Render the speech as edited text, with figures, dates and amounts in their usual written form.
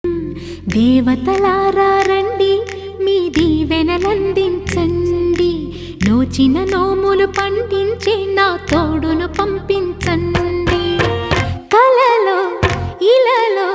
దేవతలారా రండి, మీ దీవెనలందించండి. నోచిన నోములు పండించే నా తోడును పంపించండి. కలలో ఇలలో